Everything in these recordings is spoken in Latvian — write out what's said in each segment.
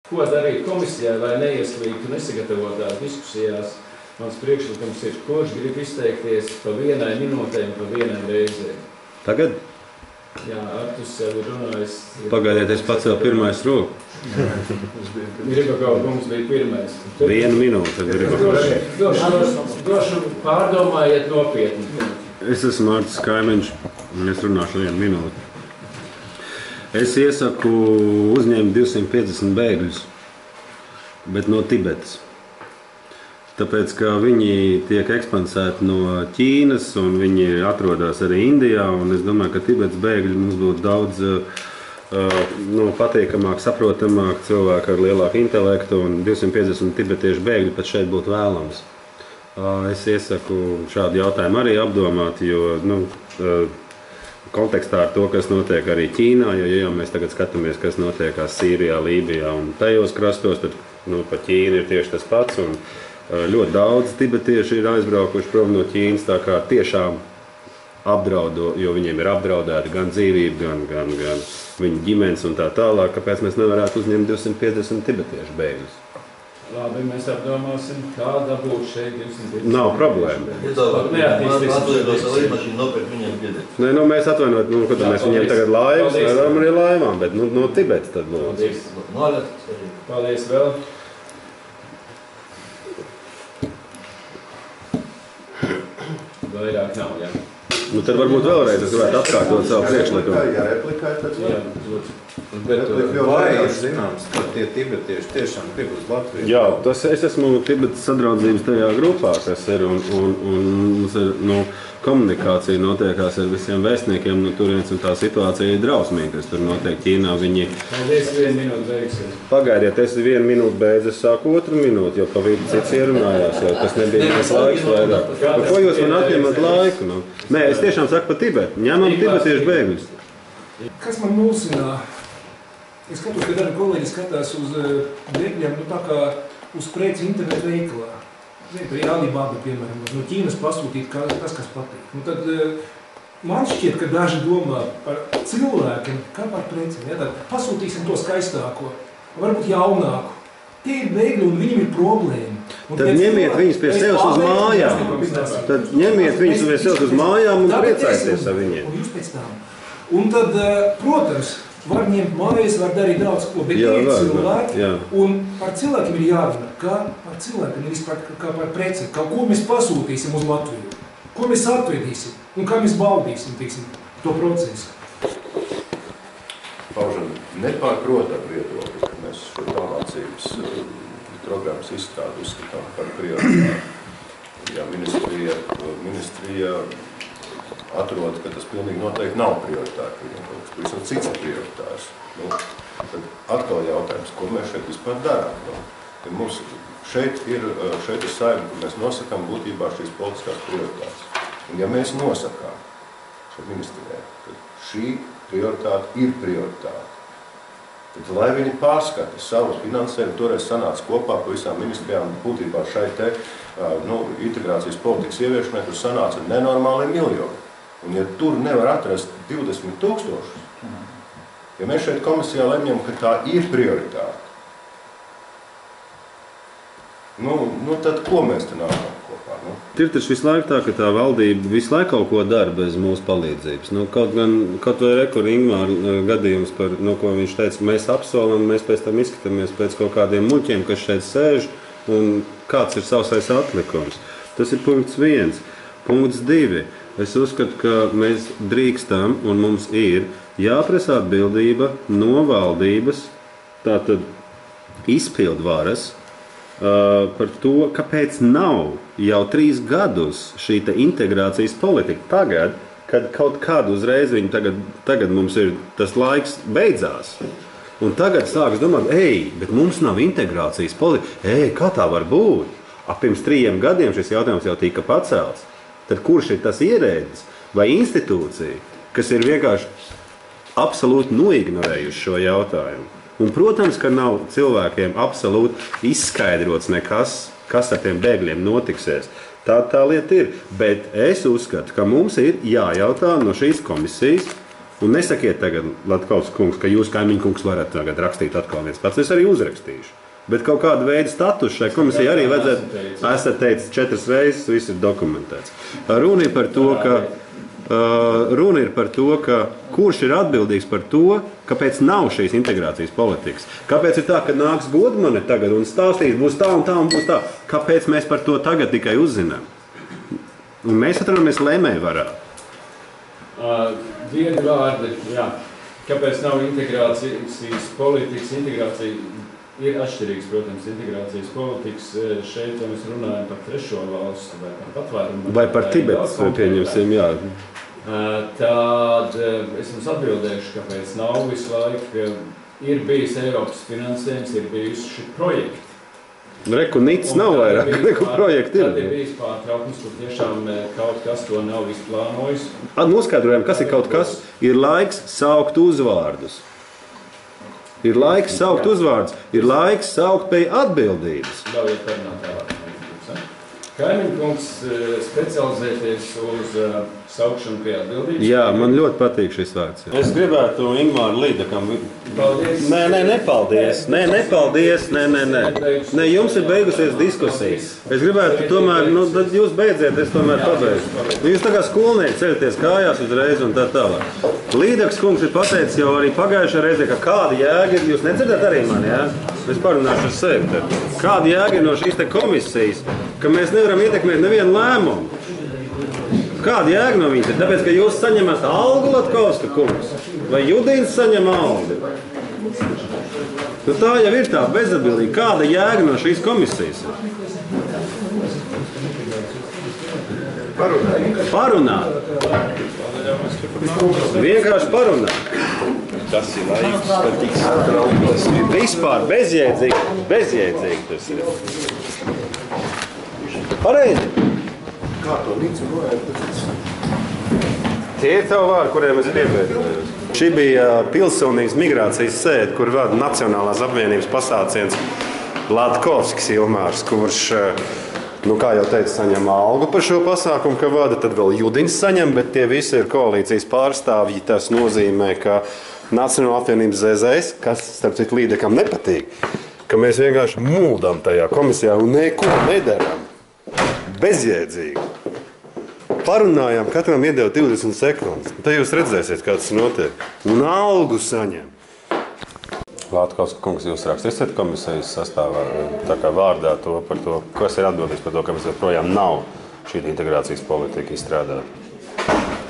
Ko darīt komisijā, lai neieslīgtu nesagatavotās diskusijās? Mans priekšlikums ir, kurš grib izteikties pa 1 minūtē un pa 1 reizē. Tagad? Jā, Artus jau ir runājis. Pagaidiet, es pacēlu pirmais roku. Gribakau kungs bija pirmais. 1 minūte. Došu pārdomājiet nopietni. Es esmu Mārcis Kaimiņš, un es runāšu 1 minūti. Es iesaku uzņemt 250 bēgļus, bet no Tibetas. Tāpēc, ka viņi tiek ekspansēti no Ķīnas, un viņi atrodas arī Indijā, un es domāju, ka Tibetas bēgļi mums būtu daudz patīkamāk, saprotamāk, cilvēki ar lielāku intelektu, un 250 tibetiešu bēgļi pat šeit būtu vēlams. Es iesaku šādu jautājumu arī apdomāt, jo kontekstā ar to, kas notiek arī Ķīnā, jo ja mēs tagad skatāmies, kas notiekās Sīrijā, Lībijā un tajos krastos, tad pa Ķīnu ir tieši tas pats. Un ļoti daudz tibetieši ir aizbraukuši prom no Ķīnas, tā kā tiešām apdraudo, jo viņiem ir apdraudēta gan dzīvība, gan viņu ģimenes un tā tālāk, kāpēc mēs nevarētu uzņemt 250 tibetiešu bēgļus. Labi, mēs apdomāsim, kāda būtu šeit 250. Nav problēma. Nē, mēs atvainot, kad mēs viņiem tagad laivas, varam arī laivām, bet no Tibetas tad lūdzu. Paldies vēl. Vairāk nav, jā. Tad varbūt vēlreiz es varētu atkārtot savu priekšlikumu. Jā, replikāja tad jā. Bet vai ir zināms, ka tie tibetieši tiešām grib uz Latviju? Jā, es esmu Tibetas sadraudzības tajā grupā, kas ir, un mums ir, komunikācija notiekās ar visiem vēstniekiem no turienes, un tā situācija ir drausmīga, kas tur notiek Ķīnā. Viņi... Paldies, 1 minūte beigsies. Pagaidiet, es 1 minūte beidzu, es sāku 2 minūti, jo pa vidu cits ierunājās, jo tas nebija mans laiks vairāk. Ko jūs man atņemat laiku? Nē, es tiešām saku pa Tibetu. Ņemam tibetiešu bēgļus. Kas man mulsinā? Es skatos, ka daži kolēģi skatās uz bēgļiem, tā kā uz preci internetu veikalā. Par Alibaba, piemēram, no Ķīnas pasūtīt tas, kas patīk. Tad man šķiet, ka daži domā par cilvēkiem kā par precēm. Ja? Tad pasūtīsim to skaistāko, varbūt jaunāku. Tie ir bēgļi un viņiem ir problēma. Tad ņemiet viņus pie sevis uz mājām. Tad ņemiet viņus pie sevis uz mājām un priecājieties ar viņiem. Un jūs pēc tam. Un tad, protams, var ņemt mājas, var darīt daudz ko, bet ir cilvēki, un par cilvēkiem ir jārunā, kā par cilvēkiem, nevis kā par preci, kā ko mēs pasūtīsim uz Latviju, ko mēs atvedīsim, un kā mēs baudīsim, to procesu. Paužam nepārprotam viedokli, ka mēs šo tālācības programmas izstrādu uzskatām par prioritāti. Ja ministrija atrod, ka tas pilnīgi noteikti nav prioritāti, ka viņam kaut kas pavisam cits ir prioritārs. Tad atkal jautājums, ko mēs šeit vispār darām. Mums šeit ir saima, kur mēs nosakām būtībā šīs politiskās prioritātes. Un ja mēs nosakām šeit ministrijai, tad šī prioritāte ir prioritāte. Tad, lai viņi pārskata savu finansējumu, toreiz sanāca kopā pa visām ministrijām būtībā šai integrācijas politikas ieviešanai, kur sanāca nenormāli miljoni. Un ja tur nevar atrast 20 000, ja mēs šeit komisijā lemjam, ka tā ir prioritāte, tad ko mēs te nākam kopā? Ir taču visu laiku tā, ka tā valdība visu laiku kaut ko dara bez mūsu palīdzības. Kaut vai Rekur Ingmāra gadījums, par ko viņš teica, mēs apsolam, mēs pēc tam izskatāmies pēc kaut kādiem muļķiem, kas šeit sēž, un kāds ir sausais atlikums. Tas ir punkts 1. Punkts 2. Es uzskatu, ka mēs drīkstam un mums ir jāprasa atbildība no valdības, tātad izpildvaras, par to, kāpēc nav jau 3 gadus šī integrācijas politika. Tagad, kad kaut kādu uzreiz viņi tagad mums ir tas laiks beidzās, un tagad sāks domāt, bet mums nav integrācijas politika. Kā tā var būt? Pirms 3 gadiem šis jautājums jau tika pacelts. Tad kurš ir tas ierēdnis vai institūcija, kas ir vienkārši absolūti noignorējuši šo jautājumu? Un, protams, ka nav cilvēkiem absolūti izskaidrots nekas, kas ar tiem bēgļiem notiksies. Tā lieta ir. Bet es uzskatu, ka mums ir jājautā no šīs komisijas, Un nesakiet tagad, Latkovs kungs, ka jūs kaimiņu kungs varat tagad rakstīt atkal viens pats. Es arī uzrakstīšu. Bet kaut kādu veidu status šai komisijai arī vajadzētu. Esat teicis 4 reizes, viss ir dokumentēts. Runa ir par to, ka kurš ir atbildīgs par to, kāpēc nav šīs integrācijas politikas. Kāpēc ir tā, ka nāks Godmane tagad un stāstīs, būs tā un tā un būs tā. Kāpēc mēs par to tagad tikai uzzinām? Un mēs atrodamies lēmēju varā. Vieni vārdi, jā. Kāpēc nav integrācijas politikas? Integrācija ir atšķirīgs, protams, integrācijas politikas. Šeit mēs runājam par trešo valstu vai par patvērumu. Vai par Tibetas, pieņemsim, jā. Tad es jums atbildēšu, kāpēc nav visu laiku. Ir bijis Eiropas finansējums, ir bijuši projekti. Reku nits nav vairāk, reku projekti ir. Tad ir bijis pārtraukums, kur tiešām kaut kas to nav izplānojis. Noskaidrojam, kas ir kaut kas. Ir laiks saukt uzvārdus. Ir laiks saukt uzvārdus. Ir laiks saukt pie atbildības. Ļaujiet parunāt tālāk. Kaimiņu kungs specializēties uz saukšanu pie atbildības. Jā, man ļoti patīk šis vārds. Es gribētu Ingmāru Līdakam. Paldies. Nē, nepaldies. Nē, jums ir beigusies diskusijas. Es gribētu tomēr, tad jūs beidziet, es tomēr pabeigšu. Jūs tā kā skolnieki ceļaties kājās uzreiz un tā tālāk. Līdaks kungs ir pateicis jau arī pagājušajā reizē, ka kāda jēga ir, jūs nedzirdat arī mani, jā? Es parunāšu ar sevi te. Kāda jēga ir no šīs te komisijas, ka mēs nevaram ietekmēt nevienu lēmumu? Kāda jēga no viņas ir? Tāpēc, ka jūs saņemat algu, Latkovska kungs, vai Judīns saņem algu? Tā jau ir tā bezatbildīga. Kāda jēga no šīs komisijas ir? Parunāt. Vienkārši parunāt. Tas ir laiks, kad tiks atrauktas. Vispār bezjēdzīgi tas ir. Pareizi. Kā to nicu projekt? Tie ir tavi vārdi, kuriem es pievērdojos. Šī bija pilsonības migrācijas sēde, kur vada Nacionālās apvienības pasāciens Latkovskis Ilmārs, kurš, kā jau teicu, saņem algu par šo pasākumu, ka vada, tad vēl Judins saņem, bet tie visi ir koalīcijas pārstāvji. Tas nozīmē, ka Nacionālā apvienības ZZS, kas, starp citu, Līdakam nepatīk, ka mēs vienkārši mūldam tajā komisijā un neko nedaram. Bezjēdzīgi. Parunājām, katram iedeva 20 sekundes. Te jūs redzēsiet, kā tas notiek. Un algu saņem. Latkovska kungs, jūs rakstīsiet komisijas sastāvā tā kā vārdā to par to, kas ir atbildīgs par to, ka mēs joprojām nav šī integrācijas politika izstrādāta.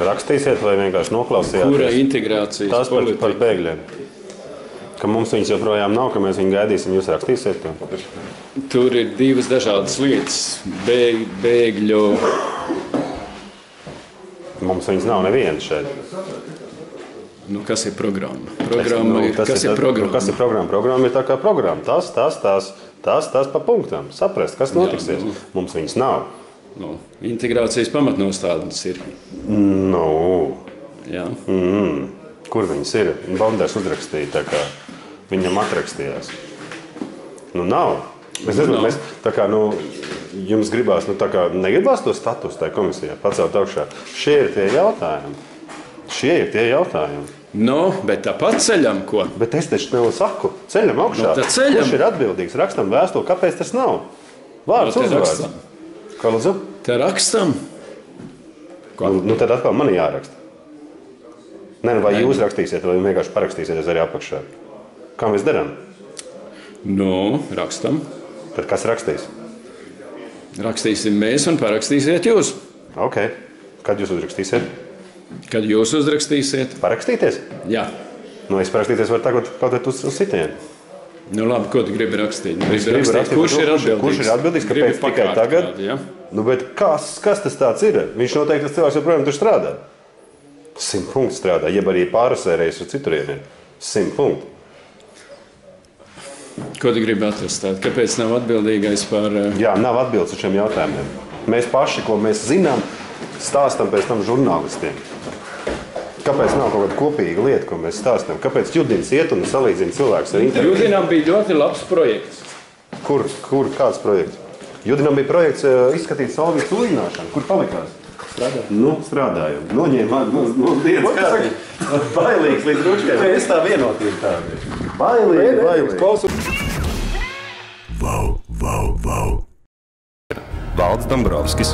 Rakstīsiet vai vienkārši noklausījāties? Kura integrācijas politika? Tas par bēgļiem. Ka mums viņas joprojām nav, ka mēs viņu gaidīsim, jūs rakstīsiet to? Tur ir divas dažādas lietas. Bēgļu. Mums viņas nav neviena šeit. Kas ir programma? Kas ir programma? Programma ir tā kā programma. Tas pa punktām. Saprast, kas notiksies. Mums viņas nav. Integrācijas pamatnostādnes ir. Jā. Kur viņas ir? Bonders uzrakstīja, tā kā viņam atrakstījās. Nav. Es nezinu, mēs tā kā, jums gribās, tā kā negribās to status tajā komisijā pacelt augšā. Šie ir tie jautājumi. Bet tāpat ceļam, ko? Bet es taču tev saku, ceļam augšā. Kurš ir atbildīgs? Rakstam vēstuli, kāpēc tas nav? Vārds uzvārds. Kā lūdzu? Te rakstam. Tad atkal man jāraksta. Vai jūs rakstīsiet, vai vienkārši parakstīsieties arī apakšā? Kā mēs darām? Rakstam. Tad kas rakstīs? Rakstīsim mēs un parakstīsiet jūs. Ok. Kad jūs uzrakstīsiet? Kad jūs uzrakstīsiet? Parakstīties? Jā. Es parakstīties varu tagad kaut kā uz sitienu. Labi, ko tu gribi rakstīt? Kurš ir atbildīgs? Kāpēc tikai tagad? Ja? Bet kas tas tāds ir? Viņš noteikti tas cilvēks joprojām tur strādā. 100 punktu strādā, jeb arī pārsērējis uz citurieniem. 100 punktu. Ko tu gribi atrast? Kāpēc nav atbildīgais par... Jā, nav atbildes uz šiem jautājumiem. Mēs paši, ko mēs zinām, stāstam pēc tam žurnālistiem. Kāpēc nav kaut kāda kopīga lieta, ko mēs stāstam? Kāpēc Judins iet un salīdzina cilvēkus ar interviju? Judinam bija ļoti labs projekts. Kāds projekts? Judinam bija projekts izskatīt Solvijas tuvināšanu. Kur palikās? Strādājam. Noņēmām no dienas kārtī. Bailīgs līdz ručkai. Es tā vienotība tāda. Bailīgi. Valdis Dombrovskis,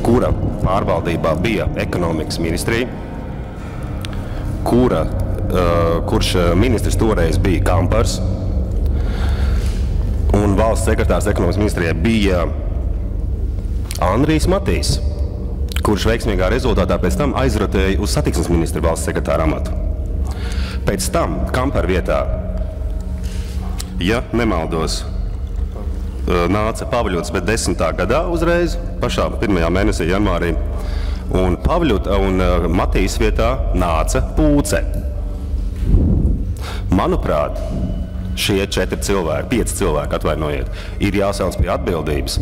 kura pārvaldībā bija ekonomikas ministrija, kurš ministrs toreiz bija Kampars, un valsts sekretārs ekonomikas ministrijai bija Andrijs Matīs, kurš veiksmīgā rezultātā pēc tam aizrotēja uz satiksmes ministra valsts sekretāra amatu. Pēc tam Kampara vietā, ja nemaldos, nāca Pavļots, bet 10. gadā uzreiz, pašā 1. mēnesī janvārī, un Pavļota un Matīs vietā nāca Pūce. Manuprāt, šie 5 cilvēki, atvainojiet, ir jāsauc pie atbildības